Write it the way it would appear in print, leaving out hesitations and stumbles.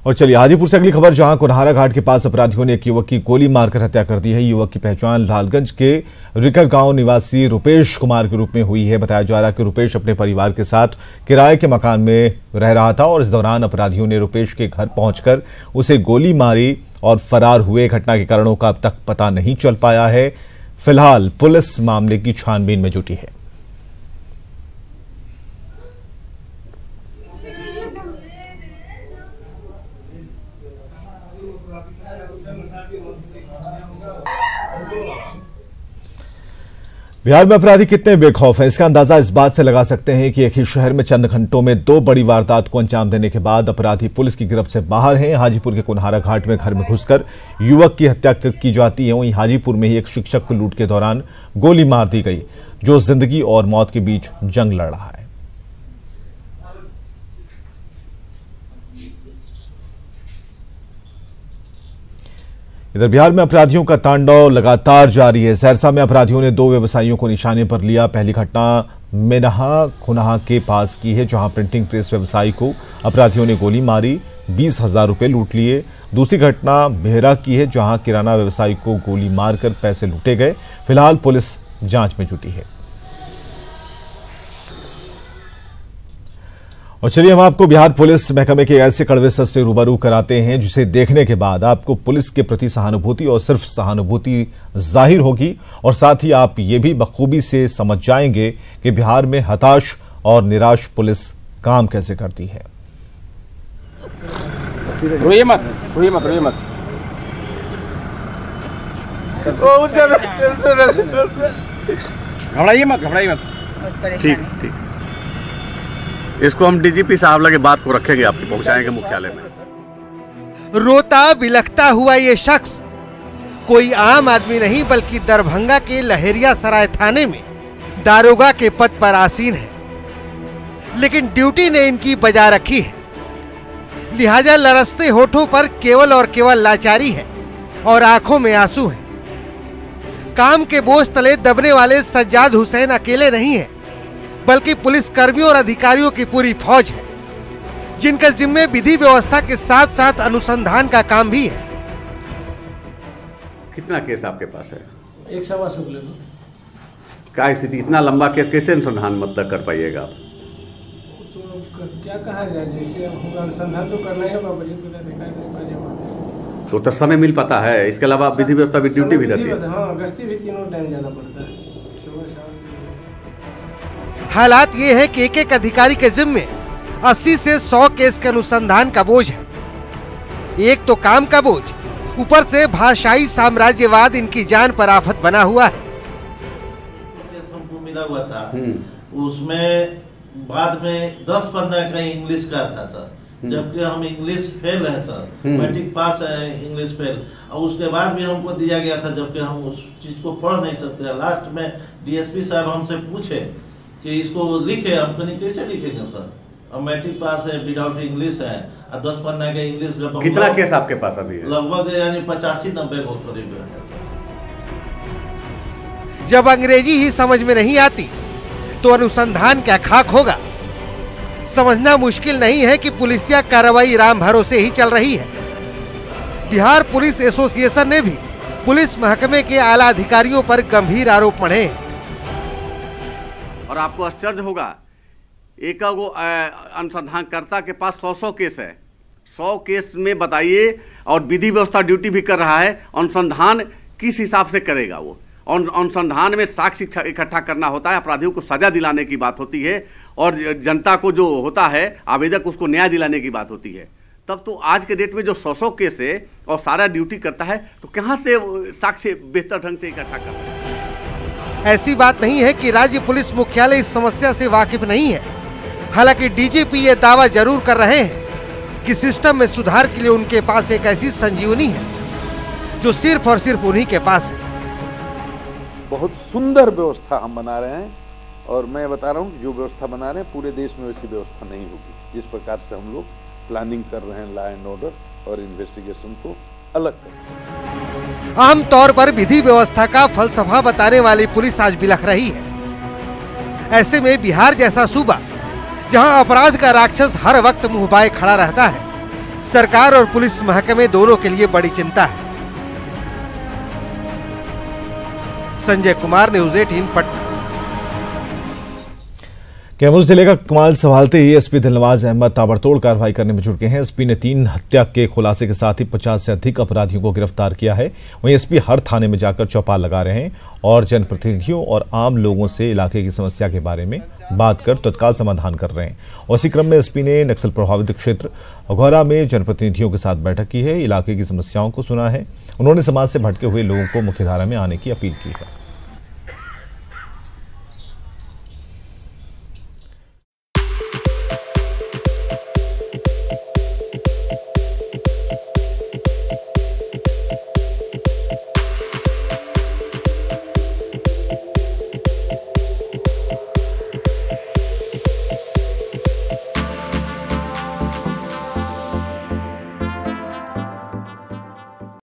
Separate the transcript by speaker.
Speaker 1: और चलिए हाजीपुर से अगली खबर, जहां कुन्हारा घाट के पास अपराधियों ने एक युवक की गोली मारकर हत्या कर दी है। युवक की पहचान लालगंज के रिकर गांव निवासी रुपेश कुमार के रूप में हुई है। बताया जा रहा है कि रुपेश अपने परिवार के साथ किराए के मकान में रह रहा था और इस दौरान अपराधियों ने रुपेश के घर पहुंचकर उसे गोली मारी और फरार हुए। घटना के कारणों का अब तक पता नहीं चल पाया है। फिलहाल पुलिस मामले की छानबीन में जुटी है। बिहार में अपराधी कितने बेखौफ हैं, इसका अंदाजा इस बात से लगा सकते हैं कि एक ही शहर में चंद घंटों में 2 बड़ी वारदात को अंजाम देने के बाद अपराधी पुलिस की गिरफ्त से बाहर हैं। हाजीपुर के कुन्हारा घाट में घर में घुसकर युवक की हत्या की जाती है। वहीं हाजीपुर में ही एक शिक्षक को लूट के दौरान गोली मार दी गई, जो जिंदगी और मौत के बीच जंग लड़ रहा है। इधर बिहार में अपराधियों का तांडव लगातार जारी है। सहरसा में अपराधियों ने 2 व्यवसायियों को निशाने पर लिया। पहली घटना मेनहा खुनाहा के पास की है, जहां प्रिंटिंग प्रेस व्यवसायी को अपराधियों ने गोली मारी, 20,000 रुपए लूट लिए। दूसरी घटना बेहरा की है, जहां किराना व्यवसायी को गोली मारकर पैसे लूटे गए। फिलहाल पुलिस जांच में जुटी है। और चलिए हम आपको बिहार पुलिस महकमे के ऐसे कड़वे सच से रूबरू कराते हैं, जिसे देखने के बाद आपको पुलिस के प्रति सहानुभूति और सिर्फ सहानुभूति जाहिर होगी और साथ ही आप ये भी बखूबी से समझ जाएंगे कि बिहार में हताश और निराश पुलिस काम कैसे करती है।
Speaker 2: रोइए मत, रोइए मत, रोइए मत। घबराइए मत, घबराइए मत।
Speaker 3: ठीक ठीक, इसको हम डीजीपी साहब लगे बात को रखेंगे, आपके पहुंचाएंगे मुख्यालय में।
Speaker 4: रोता बिलखता हुआ ये शख्स कोई आम आदमी नहीं, बल्कि दरभंगा के लहेरिया सराय थाने में दारोगा के पद पर आसीन है। लेकिन ड्यूटी ने इनकी बजा रखी है, लिहाजा लरसते होठों पर केवल और केवल लाचारी है और आंखों में आंसू है। काम के बोझ तले दबने वाले सज्जाद हुसैन अकेले नहीं है, बल्कि पुलिस कर्मियों और अधिकारियों की पूरी फौज है, जिनके जिम्मे विधि व्यवस्था के साथ साथ अनुसंधान का काम भी है।
Speaker 3: कितना केस आपके पास है?
Speaker 5: 1.25
Speaker 3: क्या स्थिति, इतना लंबा केस कैसे अनुसंधान मतलब कर पाइएगा?
Speaker 5: तो क्या कहा जाए, जैसे होगा अनुसंधान तो करना ही होगा।
Speaker 3: तो समय मिल पाता है? इसके अलावा विधि व्यवस्था भी ड्यूटी भी रहती है।
Speaker 5: हाँ, गश्ती भी तीनों टाइम जाना पड़ता है, सुबह शाम।
Speaker 4: हालात ये है कि एक एक अधिकारी के जिम्मे 80 से 100 केस के अनुसंधान का बोझ है। एक तो काम का बोझ, ऊपर से भाषाई साम्राज्यवाद इनकी जान पर आफत बना हुआ है।
Speaker 6: हमको मिला हुआ था, उसमें बाद में 10 पन्ना का इंग्लिश का था सर, जबकि हम इंग्लिश फेल है सर, मैट्रिक पास है, इंग्लिश फेल, और उसके बाद भी हमको दिया गया था, जबकि हम उस चीज को पढ़ नहीं सकते। लास्ट में डीएसपी साहब हमसे पूछे कि इसको लिखे, हम कहीं कैसे लिखेंगे सर, अब मैट्रिक पास है, विदाउट इंग्लिश है, और 10 पन्ना के इंग्लिश का।
Speaker 3: कितना केस आपके पास अभी है?
Speaker 6: लगभग यानी 85-90 को करीब है।
Speaker 4: जब अंग्रेजी ही समझ में नहीं आती तो अनुसंधान क्या खाक होगा। समझना मुश्किल नहीं है कि पुलिसिया कार्रवाई राम भरोसे ही चल रही है। बिहार पुलिस एसोसिएशन ने भी पुलिस महकमे के आला अधिकारियों पर गंभीर आरोप मढ़े।
Speaker 3: और आपको आश्चर्य होगा, एक अनुसंधानकर्ता के पास 100 केस है। 100 केस में बताइए, और विधि व्यवस्था ड्यूटी भी कर रहा है, अनुसंधान किस हिसाब से करेगा? वो अनुसंधान में साक्ष्य इकट्ठा करना होता है, अपराधियों को सजा दिलाने की बात होती है, और जनता को जो होता है आवेदक, उसको न्याय दिलाने की बात होती है। तब तो आज के डेट में जो 100 केस है और सारा ड्यूटी करता है, तो कहाँ से साक्ष्य बेहतर ढंग से इकट्ठा करता है?
Speaker 4: ऐसी बात नहीं है कि राज्य पुलिस मुख्यालय इस समस्या से वाकिफ नहीं है। हालांकि डीजीपी ये दावा जरूर कर रहे हैं कि सिस्टम में सुधार के लिए उनके पास एक ऐसी संजीवनी है जो सिर्फ और सिर्फ उन्हीं के पास है।
Speaker 7: बहुत सुंदर व्यवस्था हम बना रहे हैं, और मैं बता रहा हूँ जो व्यवस्था बना रहे हैं पूरे देश में वैसी व्यवस्था नहीं होगी। जिस प्रकार से हम लोग प्लानिंग कर रहे हैं लॉ एंड ऑर्डर और इन्वेस्टिगेशन को अलग कर।
Speaker 4: आमतौर पर विधि व्यवस्था का फलसफा बताने वाली पुलिस आज बिलख रही है। ऐसे में बिहार जैसा सूबा, जहां अपराध का राक्षस हर वक्त मुंह बाए खड़ा रहता है, सरकार और पुलिस महकमे दोनों के लिए बड़ी चिंता है। संजय कुमार, न्यूज़ 18 पटना।
Speaker 1: कैमूर जिले का कमाल संभालते ही एसपी दिलनवाज अहमद ताबड़तोड़ कार्रवाई करने में जुट गए हैं। एसपी ने 3 हत्या के खुलासे के साथ ही 50 से अधिक अपराधियों को गिरफ्तार किया है। वहीं एसपी हर थाने में जाकर चौपाल लगा रहे हैं और जनप्रतिनिधियों और आम लोगों से इलाके की समस्या के बारे में बात कर तत्काल समाधान कर रहे हैं। और इसी क्रम में एसपी ने नक्सल प्रभावित क्षेत्र अघौरा में जनप्रतिनिधियों के साथ बैठक की है, इलाके की समस्याओं को सुना है। उन्होंने समाज से भटके हुए लोगों को मुख्यधारा में आने की अपील की है।